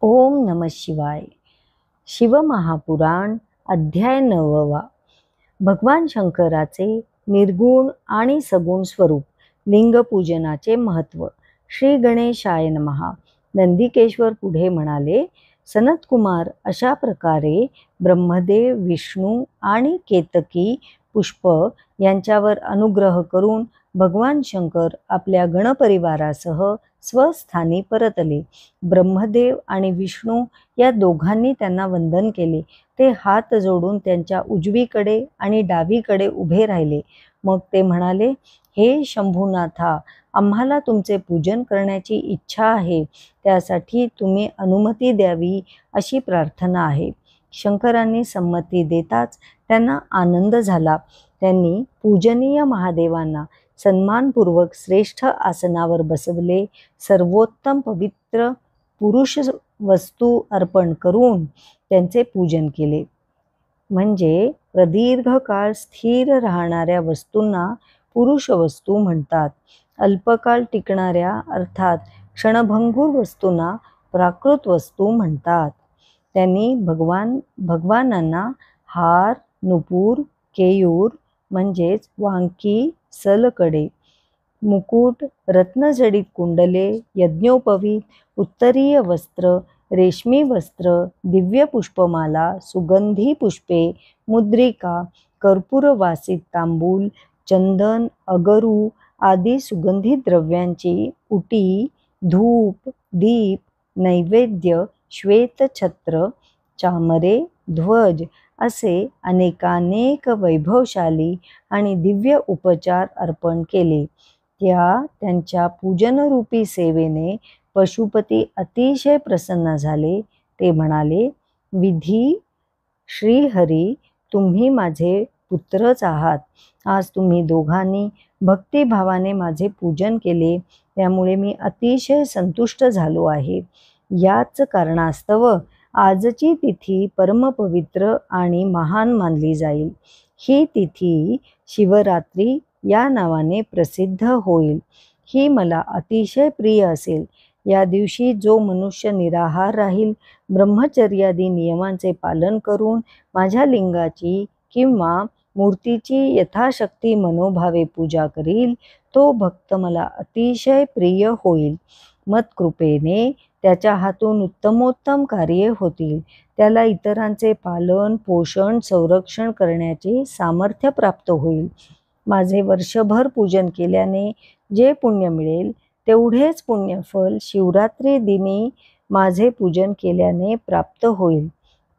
ओम नमः शिवाय. शिवमहापुराण अध्याय 9. भगवान शंकराचे निर्गुण आणि सगुण स्वरूप, लिंगपूजनाचे महत्त्व. श्री गणेशाय नमः. नंदिकेश्वर पुढे म्हणाले, सनतकुमार अशा प्रकारे ब्रह्मदेव, विष्णू आणि केतकी पुष्प यांच्यावर अनुग्रह करून भगवान शंकर आपल्या गणपरिवारासह स्वस्थानी परतले. ब्रह्मदेव आणि विष्णू या दोघांनी त्यांना वंदन केले. ते हात जोडून त्यांच्या उजवीकडे आणि डावीकडे उभे राहिले. मग ते म्हणाले, हे शंभुनाथा, आम्हाला तुमचे पूजन करण्याची इच्छा आहे. त्यासाठी तुम्ही अनुमती द्यावी अशी प्रार्थना आहे. शंकरांनी संमती देताच त्यांना आनंद झाला. त्यांनी पूजनीय महादेवांना सन्मानपूर्वक श्रेष्ठ आसनावर बसवले. सर्वोत्तम पवित्र पुरुष वस्तू अर्पण करून त्यांचे पूजन केले. म्हणजे प्रदीर्घ काळ स्थिर राहणाऱ्या वस्तूंना पुरुष वस्तू म्हणतात. अल्पकाळ टिकणाऱ्या अर्थात क्षणभंगूर वस्तूंना प्राकृत वस्तू म्हणतात. त्यांनी भगवानांना हार, नुपूर, केयूर म्हणजेच वांकी, सलकडे, मुकुट, रत्नजडित कुंडले, यज्ञोपवीत, उत्तरीय वस्त्र, रेशमी वस्त्र, दिव्य पुष्पमाला, सुगंधी पुष्पे, मुद्रिका, कर्पूरवासित तांबूल, चंदन, अगरू आदी सुगंधित द्रव्यांची उटी, धूप, दीप, नैवेद्य, श्वेतछत्र, चामरे, ध्वज असे अनेकानेक वैभवशाली आणि दिव्य उपचार अर्पण केले. त्यांच्या पूजनरूपी सेवेने पशुपती अतिशय प्रसन्न झाले. ते म्हणाले, विधी श्रीहरी, तुम्ही माझे पुत्रच आहात. आज तुम्ही दोघांनी भक्तिभावाने माझे पूजन केले, त्यामुळे मी अतिशय संतुष्ट झालो आहे. याच कारणास्तव आजची तिथी परमपवित्र आणि महान मानली जाईल. ही तिथी शिवरात्री या नावाने प्रसिद्ध होईल. ही मला अतिशय प्रिय असेल. या दिवशी जो मनुष्य निराहार राहील, ब्रह्मचर्यादी नियमांचे पालन करून माझ्या लिंगाची किंवा मूर्तीची यथाशक्ती मनोभावे पूजा करील, तो भक्त मला अतिशय प्रिय होईल. मत्कृपेने त्याच्या हातून उत्तमोत्तम कार्ये होतील. त्याला इतरांचे पालन, पोषण, संरक्षण करण्याचे सामर्थ्य प्राप्त होईल. माझे वर्षभर पूजन केल्याने जे पुण्य मिळेल, तेवढेच पुण्यफल शिवरात्री दिनी माझे पूजन केल्याने प्राप्त होईल.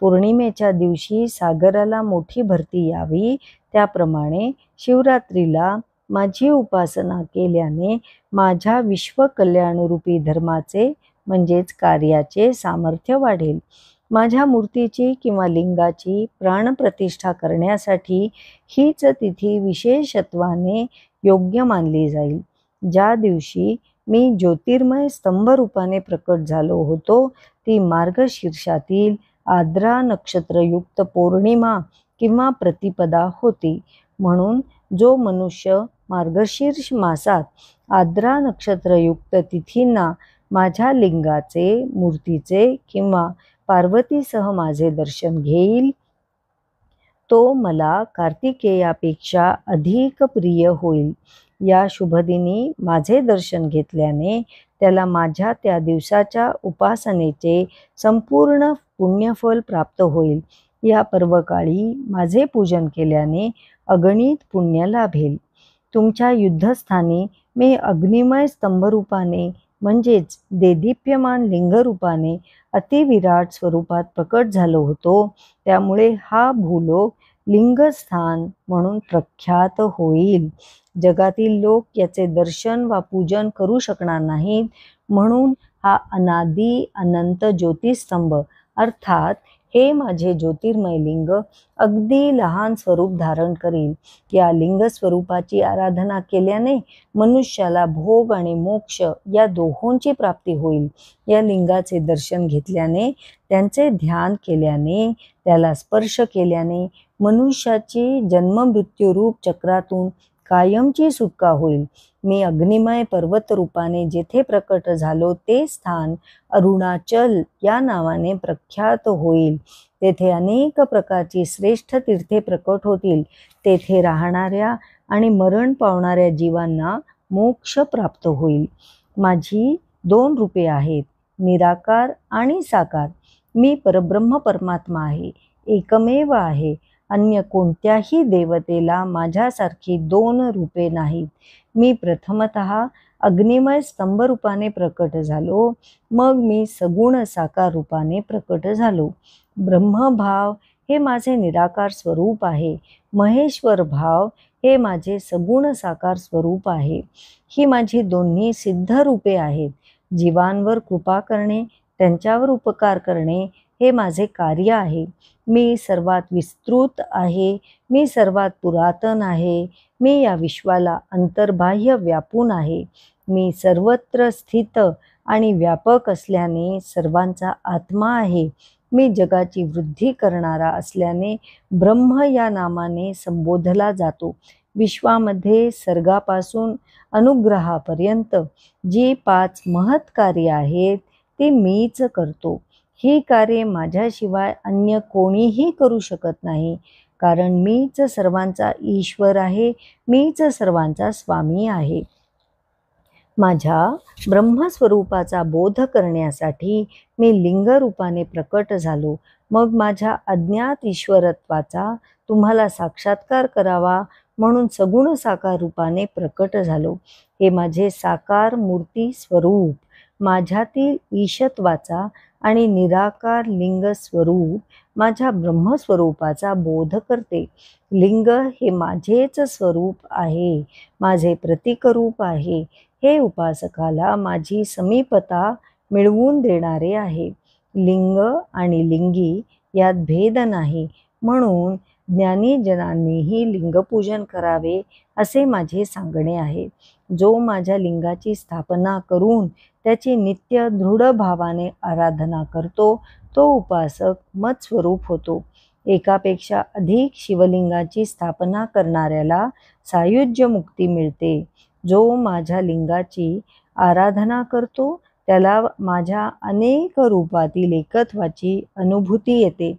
पौर्णिमेच्या दिवशी सागराला मोठी भरती यावी, त्याप्रमाणे शिवरात्रीला माझी उपासना केल्याने माझ्या विश्वकल्याणरूपी धर्माचे म्हणजेच कार्याचे सामर्थ्य वाढेल. माझ्या मूर्तीची किंवा लिंगाची प्राणप्रतिष्ठा करण्यासाठी हीच तिथी विशेषत्वाने योग्य मानली जाईल. ज्या दिवशी मी ज्योतिर्मय स्तंभरूपाने प्रकट झालो होतो, ती मार्गशीर्षातील आद्रा नक्षत्रयुक्त पौर्णिमा किंवा प्रतिपदा होती. म्हणून जो मनुष्य मार्गशीर्ष मासात आद्रा नक्षत्रयुक्त तिथींना माझ्या लिंगाचे, मूर्तीचे किंवा पार्वतीसह माझे दर्शन घेईल, तो मला कार्तिकेयापेक्षा अधिक प्रिय होईल. या शुभदिनी माझे दर्शन घेतल्याने त्याला माझ्या त्या दिवसाच्या उपासनेचे संपूर्ण पुण्यफल प्राप्त होईल. या पर्वकाळी माझे पूजन केल्याने अगणित पुण्य लाभेल. तुमच्या युद्धस्थानी मी अग्निमय स्तंभरूपाने म्हणजेच देदीप्यमान लिंगरूपाने अतिविराट स्वरूपात प्रकट झालो होतो. त्यामुळे हा भूलोक लिंगस्थान म्हणून प्रख्यात होईल. जगातील लोक याचे दर्शन वा पूजन करू शकणार नाहीत. म्हणून हा अनादी अनंत ज्योतिस्तंभ अर्थात हे माझे ज्योतिर्मय लिंग अगदी लहान स्वरूप धारण करील. या लिंग स्वरूपाची आराधना केल्याने मनुष्याला भोग आणि मोक्ष या दोहोंची प्राप्ती होईल. या लिंगाचे दर्शन घेतल्याने, त्यांचे ध्यान केल्याने, त्याला स्पर्श केल्याने मनुष्याची जन्ममृत्यूरूप चक्रातून कायमची सुटका होईल. मी अग्निमय पर्वत रूपाने जेथे प्रकट झालो ते स्थान अरुणाचल या नावाने प्रख्यात होईल. तेथे अनेक प्रकारची श्रेष्ठ तीर्थे प्रकट होतील. तेथे राहणाऱ्या आणि मरण पावणाऱ्या जीवांना मोक्ष प्राप्त होईल. माझी 2 रूपे आहेत, निराकार आणि साकार. मी परब्रह्म परमात्मा आहे, एकमेव आहे. अन्य कोणत्याही देवतेला माझ्यासारखी 2 रूपे नाहीत. मी प्रथमतः अग्निमय स्तंभ रूपाने प्रकट झालो, मग मी सगुण साकार रूपाने प्रकट झालो. ब्रह्मभाव हे माझे निराकार स्वरूप आहे. महेश्वर भाव हे माझे सगुण साकार स्वरूप आहे. ही माझी दोन्ही सिद्ध रूपे आहेत. जीवांवर कृपा करणे, त्यांच्यावर उपकार करणे हे माझे कार्य आहे. मी सर्वात विस्तृत आहे. मी सर्वात पुरातन आहे. मी या विश्वाला अंतर्बाह्य व्यापून आहे. मी सर्वत्र स्थित आणि व्यापक असल्याने सर्वांचा आत्मा आहे. मी जगाची वृद्धी करणारा असल्याने ब्रह्म या नामाने संबोधला जातो. विश्वामध्ये सर्गापासून अनुग्रहापर्यंत जी 5 महत् कार्ये आहेत ती मीच करतो. ही कार्ये माझ्याशिवाय अन्य कोणीही करू शकत नाही, कारण मीच सर्वांचा ईश्वर आहे. मीच सर्वांचा स्वामी आहे. माझ्या ब्रह्मस्वरूपाचा बोध करण्यासाठी मी लिंग रूपाने प्रकट झालो. मग माझ्या अज्ञात ईश्वरत्वाचा तुम्हाला साक्षात्कार करावा म्हणून सगुण साकार रूपाने प्रकट झालो. हे माझे साकार मूर्ती स्वरूप माझ्यातील ईशत्वाचा आणि निराकार लिंग स्वरूप माझ्या ब्रह्मस्वरूपाचा बोध करते. लिंग हे माझेच स्वरूप आहे, माझे प्रतीकरूप आहे. हे उपासकाला माझी समीपता मिळवून देणारे आहे. लिंग आणि लिंगी यात भेद नाही, म्हणून ज्ञानीजनांनीही लिंगपूजन करावे असे माझे सांगणे आहे. जो माझ्या लिंगाची स्थापना करून त्याची नित्य दृढ भावाने आराधना करतो तो उपासक मत्स्वरूप होतो. एकापेक्षा अधिक शिवलिंगाची स्थापना करणाऱ्याला सायुज्य मुक्ती मिळते. जो माझ्या लिंगाची आराधना करतो त्याला माझ्या अनेक रूपातील एकत्वाची अनुभूती येते.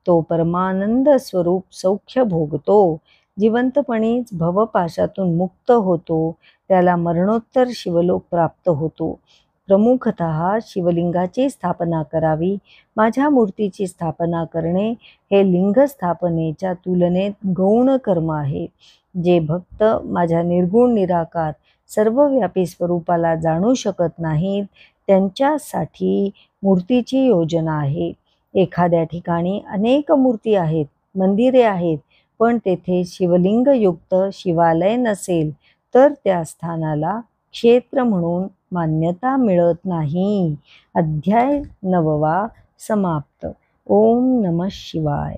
तो परमानंद स्वरूप सौख्य भोगतो. जिवंतपणीच भवपाशातून मुक्त होतो. त्याला मरणोत्तर शिवलोक प्राप्त होतो. प्रमुखतः शिवलिंगाची स्थापना करावी. माझ्या मूर्तीची स्थापना करणे हे लिंग स्थापनेच्या तुलनेत गौण कर्म आहे. जे भक्त माझ्या निर्गुण निराकार सर्वव्यापी स्वरूपाला जाणू शकत नाहीत त्यांच्यासाठी मूर्तीची योजना आहे. एखाद्या ठिकाणी अनेक मूर्ती आहेत, मंदिरे आहेत, पण तेथे शिवलिंगयुक्त शिवालय नसेल तर त्या स्थानाला क्षेत्र म्हणून मान्यता मिळत नाही. अध्याय 9 समाप्त. ओम नमः शिवाय.